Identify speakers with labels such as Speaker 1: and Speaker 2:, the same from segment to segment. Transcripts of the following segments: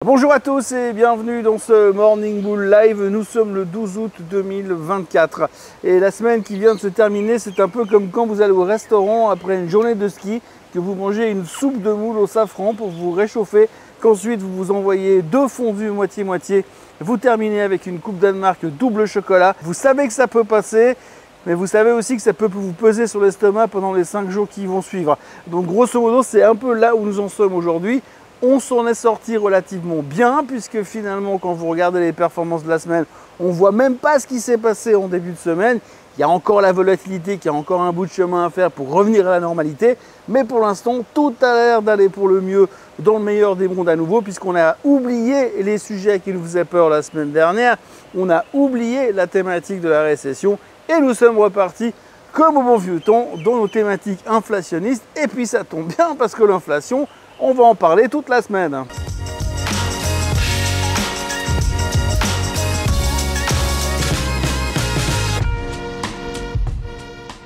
Speaker 1: Bonjour à tous et bienvenue dans ce Morning Bull Live. Nous sommes le 12 août 2024 et la semaine qui vient de se terminer, c'est un peu comme quand vous allez au restaurant après une journée de ski, que vous mangez une soupe de moule au safran pour vous réchauffer, qu'ensuite vous vous envoyez deux fondus moitié-moitié, vous terminez avec une coupe Danemark double chocolat. Vous savez que ça peut passer, mais vous savez aussi que ça peut vous peser sur l'estomac pendant les 5 jours qui vont suivre. Donc grosso modo, c'est un peu là où nous en sommes aujourd'hui. On s'en est sorti relativement bien puisque finalement, quand vous regardez les performances de la semaine, on ne voit même pas ce qui s'est passé en début de semaine. Il y a encore la volatilité, qui a encore un bout de chemin à faire pour revenir à la normalité. Mais pour l'instant, tout a l'air d'aller pour le mieux dans le meilleur des mondes à nouveau, puisqu'on a oublié les sujets qui nous faisaient peur la semaine dernière. On a oublié la thématique de la récession et nous sommes repartis comme au bon vieux temps dans nos thématiques inflationnistes. Et puis ça tombe bien parce que l'inflation, on va en parler toute la semaine.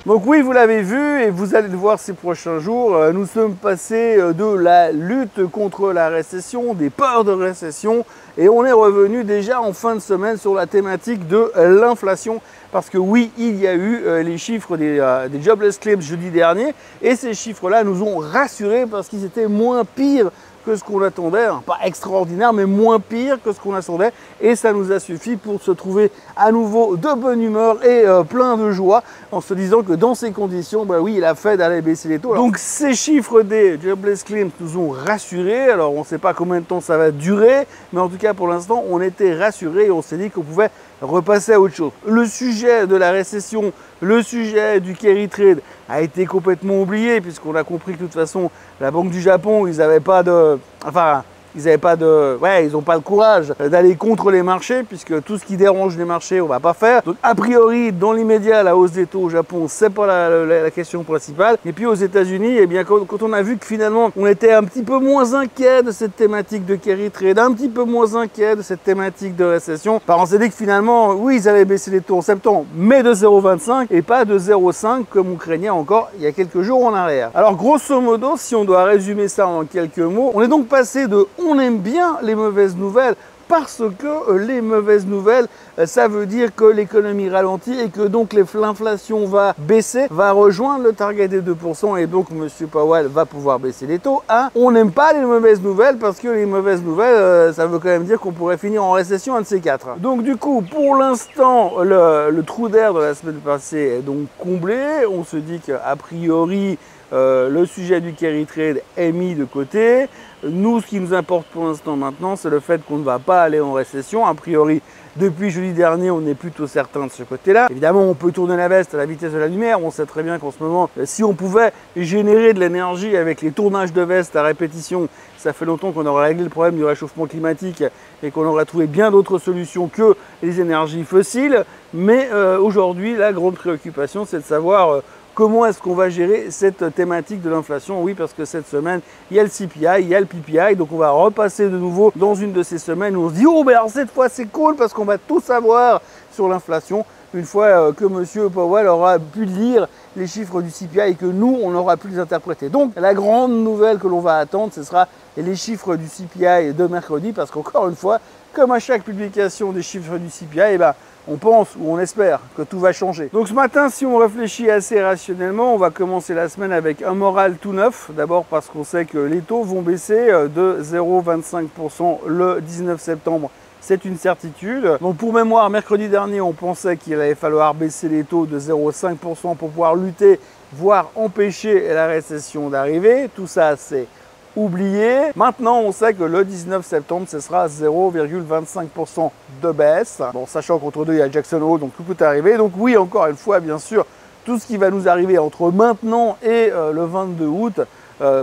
Speaker 1: Donc oui, vous l'avez vu et vous allez le voir ces prochains jours, nous sommes passés de la lutte contre la récession, des peurs de récession, et on est revenu déjà en fin de semaine sur la thématique de l'inflation. Parce que oui, il y a eu les chiffres des jobless claims jeudi dernier, et ces chiffres-là nous ont rassurés parce qu'ils étaient moins pires que ce qu'on attendait, pas extraordinaire, mais moins pire que ce qu'on attendait, et ça nous a suffi pour se trouver à nouveau de bonne humeur et plein de joie, en se disant que dans ces conditions, bah oui, la Fed allait baisser les taux. Alors, donc ces chiffres des jobless claims nous ont rassurés. Alors on ne sait pas combien de temps ça va durer, mais en tout cas pour l'instant, on était rassurés et on s'est dit qu'on pouvait repasser à autre chose. Le sujet de la récession, le sujet du carry trade a été complètement oublié, puisqu'on a compris que de toute façon, la Banque du Japon, ils n'avaient pas de... Enfin, ils n'ont pas le courage d'aller contre les marchés, puisque tout ce qui dérange les marchés, on ne va pas faire. Donc, a priori, dans l'immédiat, la hausse des taux au Japon, c'est pas la question principale. Et puis aux États-Unis, eh bien, quand on a vu que finalement, on était un petit peu moins inquiet de cette thématique de carry trade, un petit peu moins inquiet de cette thématique de récession, on s'est dit que finalement, oui, ils allaient baisser les taux en septembre, mais de 0,25 et pas de 0,5 comme on craignait encore il y a quelques jours en arrière. Alors, grosso modo, si on doit résumer ça en quelques mots, on est donc passé de on aime bien les mauvaises nouvelles parce que les mauvaises nouvelles, ça veut dire que l'économie ralentit et que donc l'inflation va baisser, va rejoindre le target des 2% et donc M. Powell va pouvoir baisser les taux. On n'aime pas les mauvaises nouvelles parce que les mauvaises nouvelles, ça veut quand même dire qu'on pourrait finir en récession, un de ces quatre. Donc du coup, pour l'instant, le trou d'air de la semaine passée est donc comblé. On se dit qu'a priori, le sujet du carry trade est mis de côté. Nous, ce qui nous importe pour l'instant maintenant, c'est le fait qu'on ne va pas aller en récession. A priori, depuis jeudi dernier, on est plutôt certain de ce côté-là. Évidemment, on peut tourner la veste à la vitesse de la lumière. On sait très bien qu'en ce moment, si on pouvait générer de l'énergie avec les tournages de veste à répétition, ça fait longtemps qu'on aurait réglé le problème du réchauffement climatique et qu'on aurait trouvé bien d'autres solutions que les énergies fossiles. Mais aujourd'hui, la grande préoccupation, c'est de savoir comment est-ce qu'on va gérer cette thématique de l'inflation? Oui, parce que cette semaine, il y a le CPI, il y a le PPI, donc on va repasser de nouveau dans une de ces semaines où on se dit « Oh, ben alors cette fois, c'est cool parce qu'on va tout savoir sur l'inflation » une fois que M. Powell aura pu lire les chiffres du CPI et que nous, on aura pu les interpréter. Donc, la grande nouvelle que l'on va attendre, ce sera les chiffres du CPI de mercredi, parce qu'encore une fois, comme à chaque publication des chiffres du CPI, eh ben, on pense ou on espère que tout va changer. Donc ce matin, si on réfléchit assez rationnellement, on va commencer la semaine avec un moral tout neuf. D'abord parce qu'on sait que les taux vont baisser de 0,25% le 19 septembre. C'est une certitude. Donc pour mémoire, mercredi dernier, on pensait qu'il allait falloir baisser les taux de 0,5% pour pouvoir lutter, voire empêcher la récession d'arriver. Tout ça, c'est oublié. Maintenant, on sait que le 19 septembre, ce sera 0,25% de baisse. Bon, sachant qu'entre deux, il y a Jackson Hole, donc tout peut arriver. Donc oui, encore une fois, bien sûr, tout ce qui va nous arriver entre maintenant et le 22 août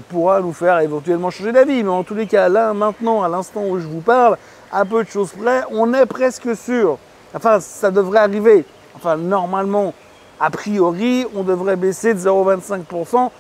Speaker 1: pourra nous faire éventuellement changer d'avis. Mais en tous les cas, là, maintenant, à l'instant où je vous parle, à peu de choses près, on est presque sûr. Enfin, ça devrait arriver. Enfin, normalement, a priori, on devrait baisser de 0,25%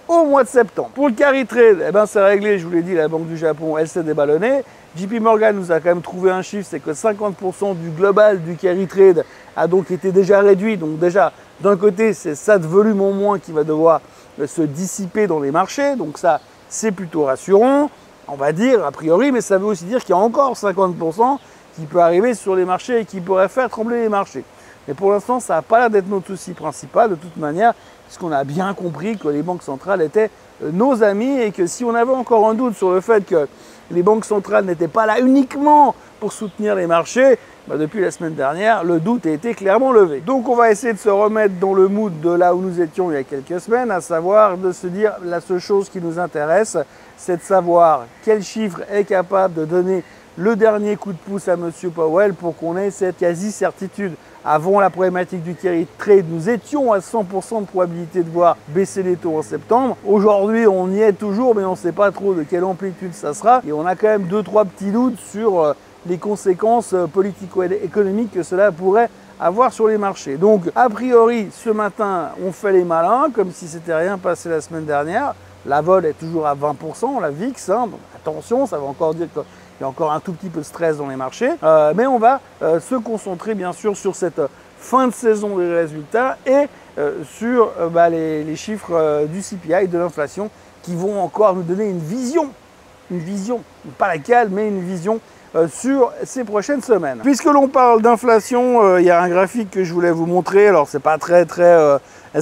Speaker 1: au mois de septembre. Pour le carry trade, eh ben, c'est réglé, je vous l'ai dit, la Banque du Japon, elle s'est déballonnée. JP Morgan nous a quand même trouvé un chiffre, c'est que 50% du global du carry trade a donc été déjà réduit. Donc déjà, d'un côté, c'est ça de volume en moins qui va devoir se dissiper dans les marchés. Donc ça, c'est plutôt rassurant. on va dire, a priori, mais ça veut aussi dire qu'il y a encore 50% qui peut arriver sur les marchés et qui pourrait faire trembler les marchés. Mais pour l'instant, ça n'a pas l'air d'être notre souci principal, de toute manière, puisqu'on a bien compris que les banques centrales étaient nos amis et que si on avait encore un doute sur le fait que les banques centrales n'étaient pas là uniquement pour soutenir les marchés, depuis la semaine dernière, le doute a été clairement levé. Donc on va essayer de se remettre dans le mood de là où nous étions il y a quelques semaines, à savoir de se dire la seule chose qui nous intéresse, c'est de savoir quel chiffre est capable de donner le dernier coup de pouce à M. Powell pour qu'on ait cette quasi-certitude. Avant la problématique du carry trade, nous étions à 100% de probabilité de voir baisser les taux en septembre. Aujourd'hui, on y est toujours, mais on ne sait pas trop de quelle amplitude ça sera. Et on a quand même 2-3 petits doutes sur les conséquences politico-économiques que cela pourrait avoir sur les marchés. Donc, a priori, ce matin, on fait les malins, comme si c'était rien passé la semaine dernière. La vol est toujours à 20%, la VIX. Donc attention, ça veut encore dire qu'il y a encore un tout petit peu de stress dans les marchés. Mais on va se concentrer, bien sûr, sur cette fin de saison des résultats et sur les chiffres du CPI, de l'inflation, qui vont encore nous donner une vision, pas laquelle, mais une vision sur ces prochaines semaines. Puisque l'on parle d'inflation, il y a un graphique que je voulais vous montrer. Alors, c'est pas très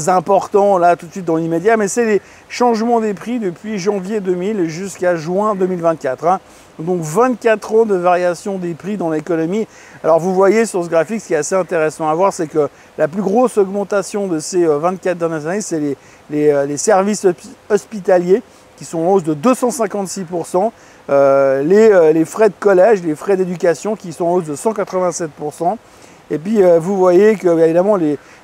Speaker 1: important là tout de suite dans l'immédiat, mais c'est les changements des prix depuis janvier 2000 jusqu'à juin 2024. Donc 24 ans de variation des prix dans l'économie. Alors vous voyez sur ce graphique, ce qui est assez intéressant à voir, c'est que la plus grosse augmentation de ces 24 dernières années, c'est les services hospitaliers qui sont en hausse de 256%. Les frais de collège, les frais d'éducation qui sont en hausse de 187%. Et puis vous voyez que évidemment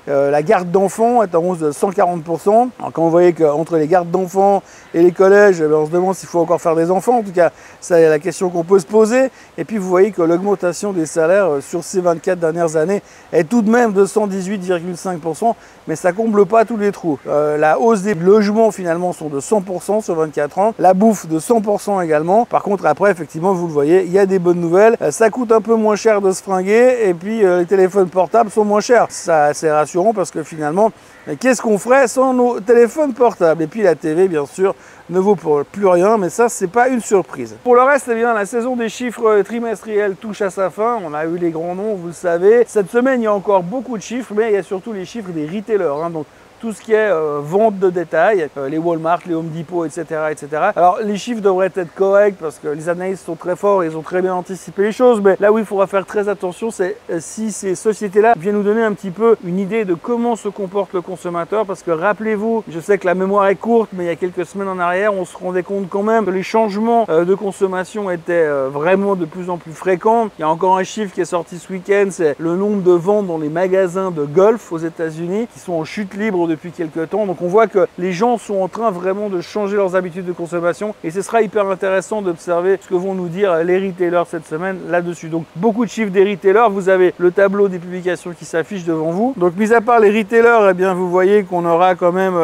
Speaker 1: la garde d'enfants est en hausse de 140%. Alors quand vous voyez qu'entre les gardes d'enfants et les collèges, on se demande s'il faut encore faire des enfants. En tout cas, c'est la question qu'on peut se poser. Et puis vous voyez que l'augmentation des salaires sur ces 24 dernières années est tout de même de 118,5%, mais ça comble pas tous les trous. La hausse des logements finalement sont de 100% sur 24 ans. La bouffe de 100% également. Par contre, après, effectivement, vous le voyez, il y a des bonnes nouvelles. Ça coûte un peu moins cher de se fringuer et puis les téléphones portables sont moins chers. Ça, c'est rassurant parce que finalement, qu'est-ce qu'on ferait sans nos téléphones portables? Et puis la TV, bien sûr, ne vaut plus rien, mais ça, c'est pas une surprise. Pour le reste, eh bien, la saison des chiffres trimestriels touche à sa fin. On a eu les grands noms, vous le savez. Cette semaine, il y a encore beaucoup de chiffres, mais il y a surtout les chiffres des retailers. Donc, tout ce qui est vente de détail, les Walmart, les Home Depot, etc., etc. Alors, les chiffres devraient être corrects parce que les analystes sont très forts et ils ont très bien anticipé les choses. Mais là où il faudra faire très attention, c'est si ces sociétés-là viennent nous donner un petit peu une idée de comment se comporte le consommateur. Parce que rappelez-vous, je sais que la mémoire est courte, mais il y a quelques semaines en arrière, on se rendait compte quand même que les changements de consommation étaient vraiment de plus en plus fréquents. Il y a encore un chiffre qui est sorti ce week-end, c'est le nombre de ventes dans les magasins de golf aux États-Unis qui sont en chute libre depuis quelques temps. Donc on voit que les gens sont en train vraiment de changer leurs habitudes de consommation et ce sera hyper intéressant d'observer ce que vont nous dire les retailers cette semaine là-dessus. Donc beaucoup de chiffres des retailers, vous avez le tableau des publications qui s'affiche devant vous. Donc mis à part les retailers, eh bien vous voyez qu'on aura quand même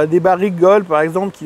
Speaker 1: des barriques gold par exemple qui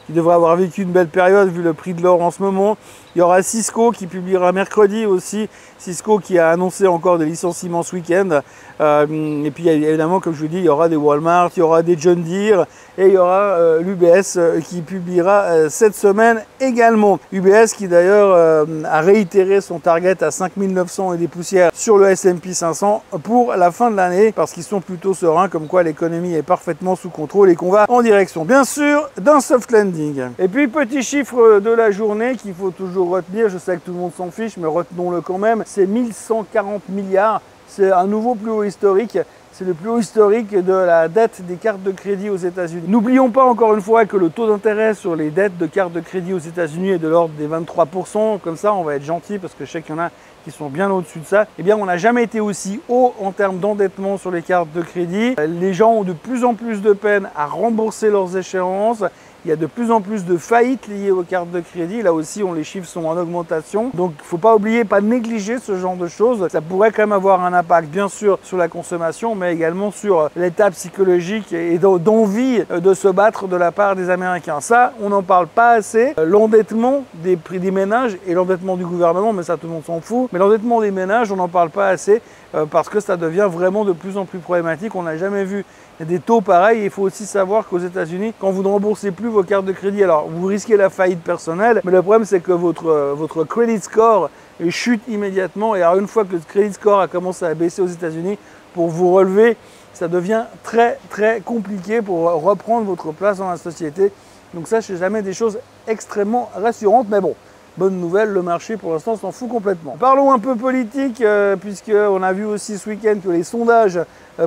Speaker 1: devrait avoir vécu une belle période vu le prix de l'or en ce moment. Il y aura Cisco qui publiera mercredi aussi. Cisco qui a annoncé encore des licenciements ce week-end. Et puis évidemment, comme je vous dis, il y aura des Walmart, il y aura des John Deere et il y aura l'UBS qui publiera cette semaine également. UBS qui d'ailleurs a réitéré son target à 5900 et des poussières sur le S&P 500 pour la fin de l'année parce qu'ils sont plutôt sereins comme quoi l'économie est parfaitement sous contrôle et qu'on va en direction bien sûr d'un soft landing. Et puis petit chiffre de la journée qu'il faut toujours retenir, je sais que tout le monde s'en fiche mais retenons-le quand même, c'est 1140 milliards, c'est un nouveau plus haut historique. C'est le plus haut historique de la dette des cartes de crédit aux États-Unis. N'oublions pas encore une fois que le taux d'intérêt sur les dettes de cartes de crédit aux États-Unis est de l'ordre des 23%. Comme ça, on va être gentil parce que je sais qu'il y en a qui sont bien au-dessus de ça. Eh bien, on n'a jamais été aussi haut en termes d'endettement sur les cartes de crédit. Les gens ont de plus en plus de peine à rembourser leurs échéances. Il y a de plus en plus de faillites liées aux cartes de crédit. Là aussi, les chiffres sont en augmentation. Donc, il ne faut pas oublier, pas négliger ce genre de choses. Ça pourrait quand même avoir un impact, bien sûr, sur la consommation, mais également sur l'état psychologique et d'envie de se battre de la part des Américains. Ça, on n'en parle pas assez. L'endettement des prix des ménages et l'endettement du gouvernement, mais ça, tout le monde s'en fout. Mais l'endettement des ménages, on n'en parle pas assez parce que ça devient vraiment de plus en plus problématique. On n'a jamais vu des taux pareils. Il faut aussi savoir qu'aux États-Unis, quand vous ne remboursez plus vos cartes de crédit. Alors, vous risquez la faillite personnelle, mais le problème, c'est que votre credit score chute immédiatement. Et alors, une fois que le credit score a commencé à baisser aux États-Unis, pour vous relever, ça devient très, très compliqué pour reprendre votre place dans la société. Donc ça, c'est jamais des choses extrêmement rassurantes, mais bon. Bonne nouvelle, le marché pour l'instant s'en fout complètement. Parlons un peu politique, puisqu'on a vu aussi ce week-end que les sondages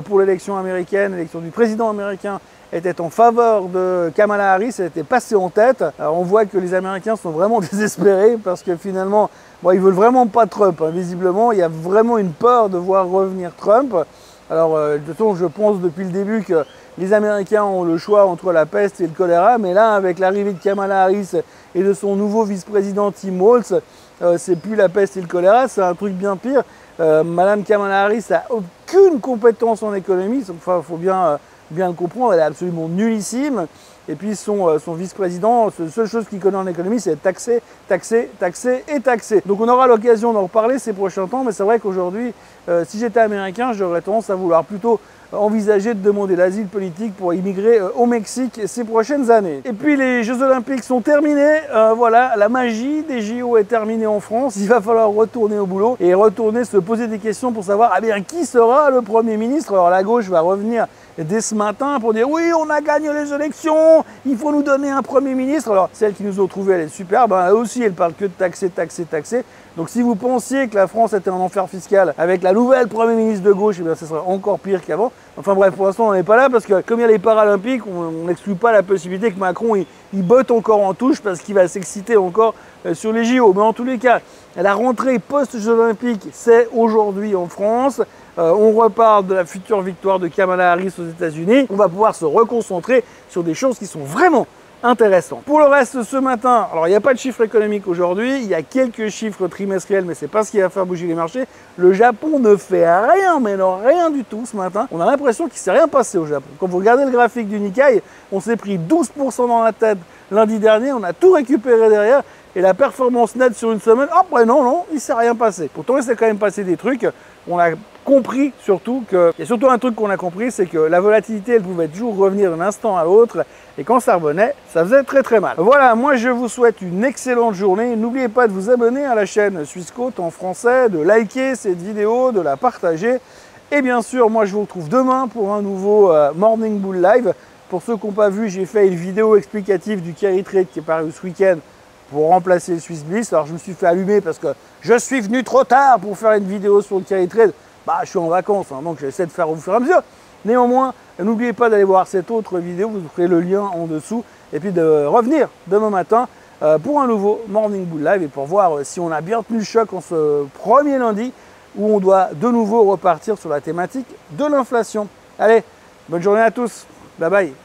Speaker 1: pour l'élection américaine, l'élection du président américain, étaient en faveur de Kamala Harris, elle était passée en tête. Alors on voit que les Américains sont vraiment désespérés parce que finalement, bon, ils veulent vraiment pas Trump. Hein. Visiblement, il y a vraiment une peur de voir revenir Trump. Alors de toute façon, je pense depuis le début que les Américains ont le choix entre la peste et le choléra, mais là, avec l'arrivée de Kamala Harris et de son nouveau vice-président Tim Walz, c'est plus la peste et le choléra, c'est un truc bien pire. Madame Kamala Harris n'a aucune compétence en économie, il faut bien le comprendre, elle est absolument nullissime. Et puis son vice-président, la seule chose qu'il connaît en économie, c'est taxer, taxer, taxer et taxer. Donc on aura l'occasion d'en reparler ces prochains temps, mais c'est vrai qu'aujourd'hui, si j'étais américain, j'aurais tendance à vouloir plutôt envisager de demander l'asile politique pour immigrer au Mexique ces prochaines années. Et puis les Jeux Olympiques sont terminés, voilà, la magie des JO est terminée en France, il va falloir retourner au boulot et retourner se poser des questions pour savoir ah bien, qui sera le Premier ministre. Alors la gauche va revenir dès ce matin pour dire oui, on a gagné les élections, il faut nous donner un Premier ministre. Alors celle qui nous a trouvée, elle est superbe, hein, elle aussi elle parle que de taxer, taxer, taxer. Donc si vous pensiez que la France était un enfer fiscal avec la nouvelle Premier ministre de gauche, eh bien ce serait encore pire qu'avant. Enfin bref, pour l'instant on n'est pas là parce que comme il y a les Paralympiques, on n'exclut pas la possibilité que Macron il botte encore en touche parce qu'il va s'exciter encore sur les JO. Mais en tous les cas, la rentrée post-Jeux Olympiques, c'est aujourd'hui en France. On reparle de la future victoire de Kamala Harris aux États-Unis. On va pouvoir se reconcentrer sur des choses qui sont vraiment intéressantes. Pour le reste, ce matin, alors il n'y a pas de chiffres économiques aujourd'hui, il y a quelques chiffres trimestriels, mais c'est pas ce qui va faire bouger les marchés. Le Japon ne fait rien, mais non, rien du tout ce matin. On a l'impression qu'il ne s'est rien passé au Japon. Quand vous regardez le graphique du Nikkei, on s'est pris 12% dans la tête lundi dernier, on a tout récupéré derrière. Et la performance nette sur une semaine, après non, il ne s'est rien passé. Pourtant, il s'est quand même passé des trucs. On a compris surtout que, il y a surtout un truc qu'on a compris, c'est que la volatilité, elle pouvait toujours revenir d'un instant à l'autre. Et quand ça revenait, ça faisait très très mal. Voilà, moi je vous souhaite une excellente journée. N'oubliez pas de vous abonner à la chaîne Swissquote en français, de liker cette vidéo, de la partager. Et bien sûr, moi je vous retrouve demain pour un nouveau Morning Bull Live. Pour ceux qui n'ont pas vu, j'ai fait une vidéo explicative du carry trade qui est paru ce week-end pour remplacer le Swiss Bliss. Alors je me suis fait allumer parce que je suis venu trop tard pour faire une vidéo sur le carry trade. Bah je suis en vacances, hein, donc j'essaie de faire au fur et à mesure. Néanmoins, n'oubliez pas d'aller voir cette autre vidéo, vous ferez le lien en dessous. Et puis de revenir demain matin pour un nouveau Morning Bull Live et pour voir si on a bien tenu le choc en ce premier lundi où on doit de nouveau repartir sur la thématique de l'inflation. Allez, bonne journée à tous, bye bye.